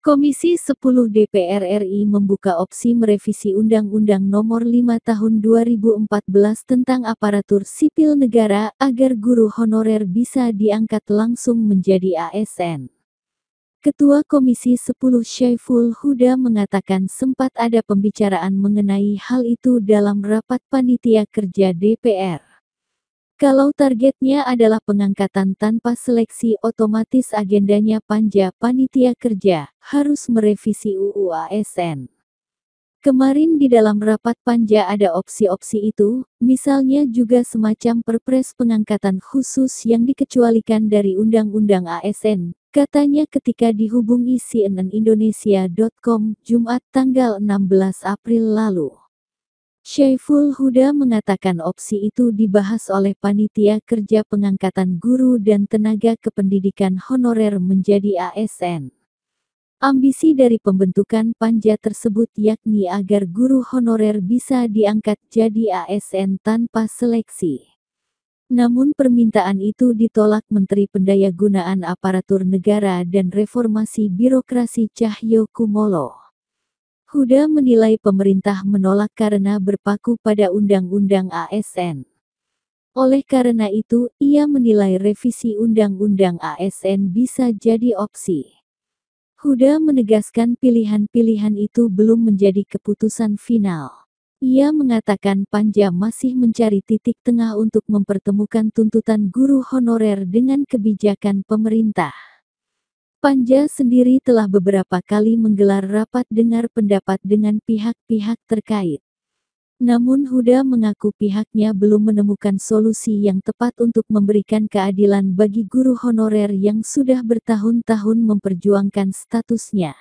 Komisi 10 DPR RI membuka opsi merevisi Undang-Undang Nomor 5 Tahun 2014 tentang aparatur sipil negara agar guru honorer bisa diangkat langsung menjadi ASN. Ketua Komisi 10 Syaiful Huda mengatakan sempat ada pembicaraan mengenai hal itu dalam rapat panitia kerja DPR. Kalau targetnya adalah pengangkatan tanpa seleksi, otomatis agendanya panja panitia kerja harus merevisi UU ASN. Kemarin di dalam rapat panja ada opsi-opsi itu, misalnya juga semacam perpres pengangkatan khusus yang dikecualikan dari Undang-Undang ASN, katanya ketika dihubungi cnnindonesia.com Jumat tanggal 16 April lalu. Syaiful Huda mengatakan opsi itu dibahas oleh panitia kerja pengangkatan guru dan tenaga kependidikan honorer menjadi ASN. Ambisi dari pembentukan panja tersebut yakni agar guru honorer bisa diangkat jadi ASN tanpa seleksi. Namun permintaan itu ditolak Menteri Pendayagunaan Aparatur Negara dan Reformasi Birokrasi Cahyo Kumolo. Huda menilai pemerintah menolak karena berpaku pada Undang-Undang ASN. Oleh karena itu, ia menilai revisi Undang-Undang ASN bisa jadi opsi. Huda menegaskan pilihan-pilihan itu belum menjadi keputusan final. Ia mengatakan panja masih mencari titik tengah untuk mempertemukan tuntutan guru honorer dengan kebijakan pemerintah. Panja sendiri telah beberapa kali menggelar rapat dengar pendapat dengan pihak-pihak terkait. Namun Huda mengaku pihaknya belum menemukan solusi yang tepat untuk memberikan keadilan bagi guru honorer yang sudah bertahun-tahun memperjuangkan statusnya.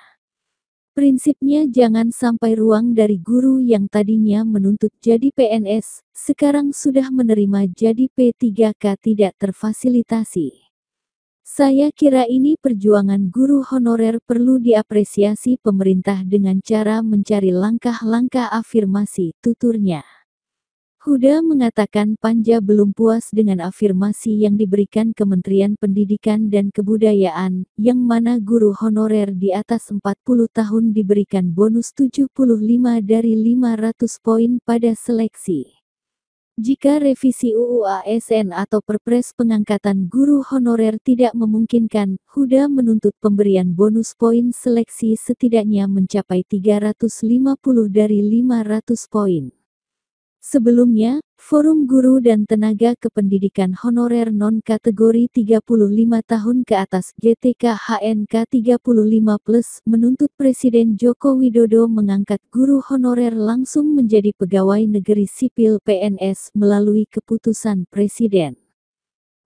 Prinsipnya jangan sampai ruang dari guru yang tadinya menuntut jadi PNS, sekarang sudah menerima jadi P3K tidak terfasilitasi. Saya kira ini perjuangan guru honorer perlu diapresiasi pemerintah dengan cara mencari langkah-langkah afirmasi, tuturnya. Huda mengatakan panja belum puas dengan afirmasi yang diberikan Kementerian Pendidikan dan Kebudayaan, yang mana guru honorer di atas 40 tahun diberikan bonus 75 dari 500 poin pada seleksi. Jika revisi UU ASN atau perpres pengangkatan guru honorer tidak memungkinkan, Huda menuntut pemberian bonus poin seleksi setidaknya mencapai 350 dari 500 poin. Sebelumnya, Forum Guru dan Tenaga Kependidikan Honorer non-kategori 35 tahun ke atas GTK HNK 35+ menuntut Presiden Joko Widodo mengangkat guru honorer langsung menjadi pegawai negeri sipil PNS melalui keputusan Presiden.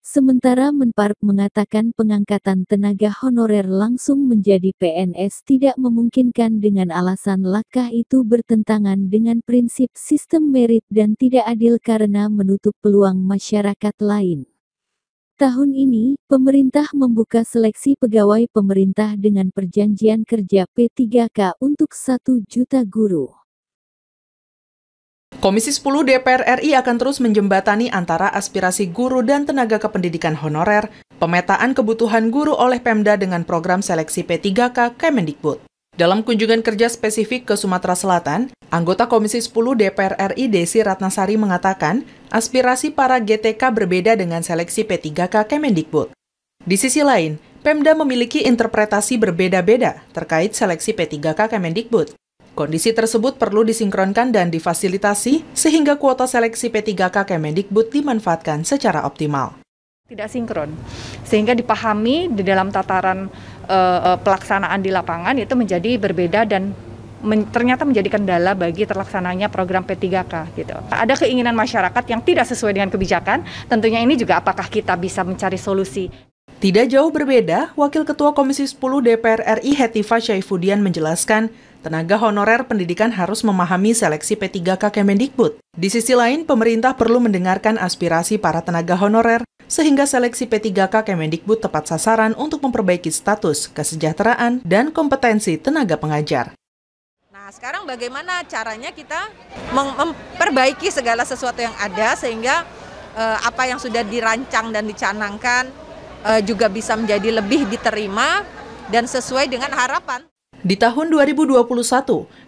Sementara Menparp mengatakan pengangkatan tenaga honorer langsung menjadi PNS tidak memungkinkan dengan alasan langkah itu bertentangan dengan prinsip sistem merit dan tidak adil karena menutup peluang masyarakat lain. Tahun ini, pemerintah membuka seleksi pegawai pemerintah dengan perjanjian kerja P3K untuk 1 juta guru. Komisi 10 DPR RI akan terus menjembatani antara aspirasi guru dan tenaga kependidikan honorer, pemetaan kebutuhan guru oleh Pemda dengan program seleksi P3K Kemendikbud. Dalam kunjungan kerja spesifik ke Sumatera Selatan, anggota Komisi 10 DPR RI Desi Ratnasari mengatakan, aspirasi para GTK berbeda dengan seleksi P3K Kemendikbud. Di sisi lain, Pemda memiliki interpretasi berbeda-beda terkait seleksi P3K Kemendikbud. Kondisi tersebut perlu disinkronkan dan difasilitasi sehingga kuota seleksi P3K Kemendikbud dimanfaatkan secara optimal. Tidak sinkron, sehingga dipahami di dalam tataran pelaksanaan di lapangan itu menjadi berbeda dan ternyata menjadi kendala bagi terlaksananya program P3K gitu. Ada keinginan masyarakat yang tidak sesuai dengan kebijakan, tentunya ini juga apakah kita bisa mencari solusi. Tidak jauh berbeda, Wakil Ketua Komisi 10 DPR RI Hetifah Syaifudian menjelaskan, tenaga honorer pendidikan harus memahami seleksi P3K Kemendikbud. Di sisi lain, pemerintah perlu mendengarkan aspirasi para tenaga honorer, sehingga seleksi P3K Kemendikbud tepat sasaran untuk memperbaiki status, kesejahteraan, dan kompetensi tenaga pengajar. Nah, sekarang bagaimana caranya kita memperbaiki segala sesuatu yang ada, sehingga apa yang sudah dirancang dan dicanangkan juga bisa menjadi lebih diterima dan sesuai dengan harapan. Di tahun 2021,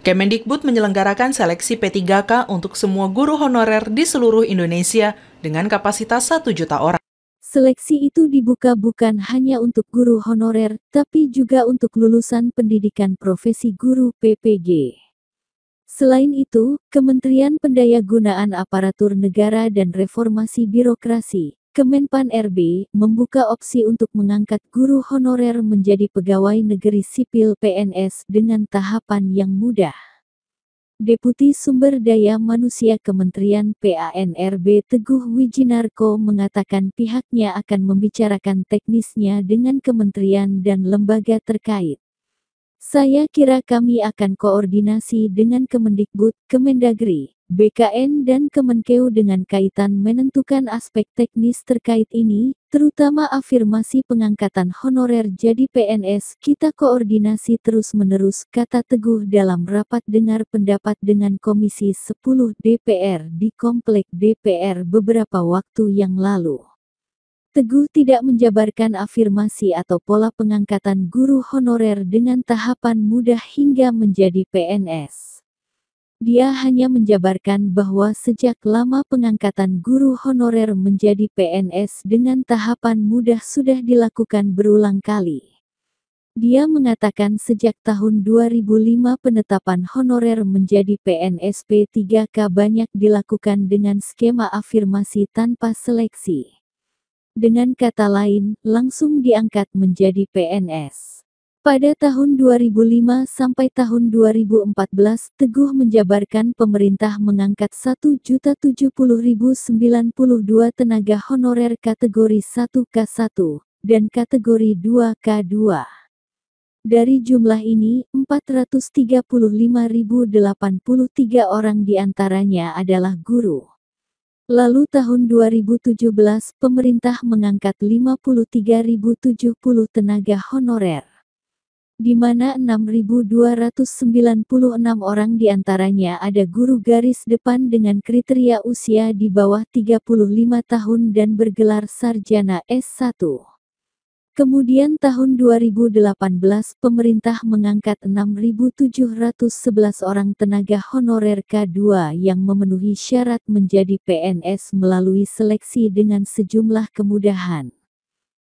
Kemendikbud menyelenggarakan seleksi P3K untuk semua guru honorer di seluruh Indonesia dengan kapasitas 1 juta orang. Seleksi itu dibuka bukan hanya untuk guru honorer, tapi juga untuk lulusan pendidikan profesi guru PPG. Selain itu, Kementerian Pendayagunaan Aparatur Negara dan Reformasi Birokrasi, Kemenpan RB, membuka opsi untuk mengangkat guru honorer menjadi pegawai negeri sipil PNS dengan tahapan yang mudah. Deputi Sumber Daya Manusia Kementerian PANRB Teguh Wijinarko mengatakan pihaknya akan membicarakan teknisnya dengan kementerian dan lembaga terkait. Saya kira kami akan koordinasi dengan Kemendikbud, Kemendagri, BKN dan Kemenkeu dengan kaitan menentukan aspek teknis terkait ini, terutama afirmasi pengangkatan honorer jadi PNS. Kita koordinasi terus-menerus, kata Teguh dalam rapat dengar pendapat dengan Komisi 10 DPR di Komplek DPR beberapa waktu yang lalu. Teguh tidak menjabarkan afirmasi atau pola pengangkatan guru honorer dengan tahapan mudah hingga menjadi PNS. Dia hanya menjabarkan bahwa sejak lama pengangkatan guru honorer menjadi PNS dengan tahapan mudah sudah dilakukan berulang kali. Dia mengatakan sejak tahun 2005 penetapan honorer menjadi PNS P3K banyak dilakukan dengan skema afirmasi tanpa seleksi. Dengan kata lain, langsung diangkat menjadi PNS. Pada tahun 2005 sampai tahun 2014, Teguh menjabarkan pemerintah mengangkat 1.070.092 tenaga honorer kategori 1K1 dan kategori 2K2. Dari jumlah ini, 435.083 orang diantaranya adalah guru. Lalu tahun 2017, pemerintah mengangkat 53.070 tenaga honorer, di mana 6.296 orang diantaranya ada guru garis depan dengan kriteria usia di bawah 35 tahun dan bergelar sarjana S1. Kemudian tahun 2018 pemerintah mengangkat 6.711 orang tenaga honorer K2 yang memenuhi syarat menjadi PNS melalui seleksi dengan sejumlah kemudahan.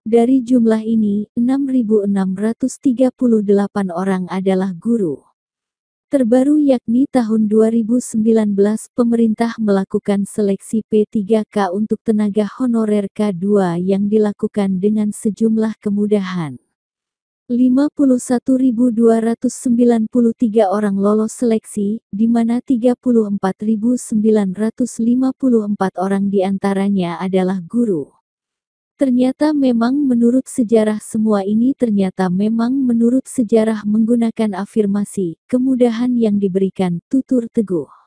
Dari jumlah ini, 6.638 orang adalah guru. Terbaru yakni tahun 2019 pemerintah melakukan seleksi P3K untuk tenaga honorer K2 yang dilakukan dengan sejumlah kemudahan. 51.293 orang lolos seleksi, di mana 34.954 orang diantaranya adalah guru. Ternyata memang menurut sejarah menggunakan afirmasi, kemudahan yang diberikan, tutur Teguh.